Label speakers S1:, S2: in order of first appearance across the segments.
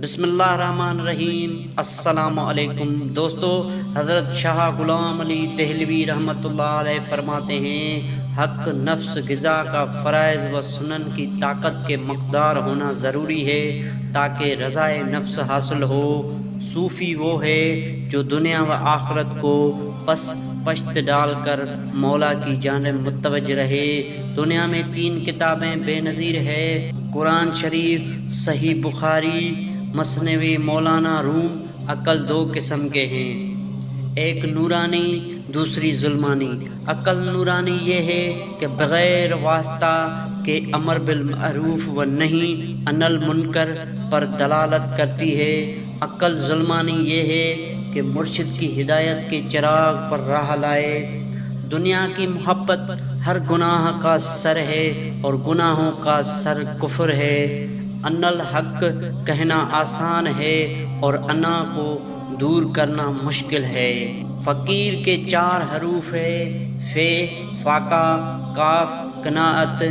S1: بسم اللہ الرحمن الرحیم۔ السلام علیکم دوستو، حضرت شاہ غلام علی دہلوی رحمۃ اللہ علیہ فرماتے ہیں، حق نفس غذا کا فرائض و سنن کی طاقت کے مقدار ہونا ضروری ہے تاکہ رضائے نفس حاصل ہو۔ صوفی وہ ہے جو دنیا و آخرت کو پشت ڈال کر مولا کی جانب متوجہ رہے۔ دنیا میں 3 کتابیں بے نظیر ہے، قرآن شریف، صحیح بخاری، مثنوی مولانا روم۔ عقل 2 قسم کے ہیں، ایک نورانی، دوسری ظلمانی۔ عقل نورانی یہ ہے کہ بغیر واسطہ کے امر بالمعروف و نہی عن المنکر پر دلالت کرتی ہے۔ عقل ظلمانی یہ ہے کہ مرشد کی ہدایت کے چراغ پر راہ لائے۔ دنیا کی محبت ہر گناہ کا سر ہے اور گناہوں کا سر کفر ہے۔ ان الحق کہنا آسان ہے اور انا کو دور کرنا مشکل ہے۔ فقیر کے 4 حروف ہے، فے، فاقہ، کاف، قناعت،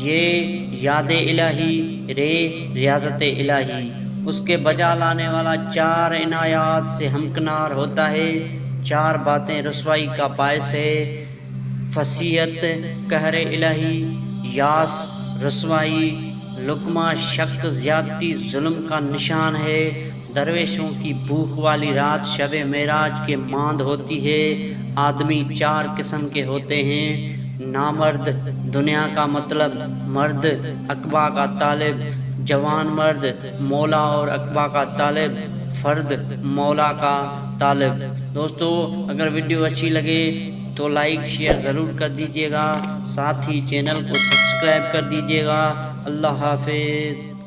S1: یہ یاد الہی، رے ریاضت الہی۔ اس کے بجا لانے والا 4 عنایات سے ہمکنار ہوتا ہے۔ 4 باتیں رسوائی کا باعث ہے، فصیحت قہر الہی، یاس رسوائی، لقمہ شک زیادتی ظلم کا نشان ہے۔ درویشوں کی بھوک والی رات شب معراج کے ماند ہوتی ہے۔ آدمی 4 قسم کے ہوتے ہیں، نامرد دنیا کا مطلب، مرد عقبہ کا طالب، جوان مرد مولا اور عقبہ کا طالب، فرد مولا کا طالب۔ دوستو، اگر ویڈیو اچھی لگے تو لائک شیئر ضرور کر دیجیے گا، ساتھ ہی چینل کو سبسکرائب کر دیجیے گا۔ اللہ حافظ۔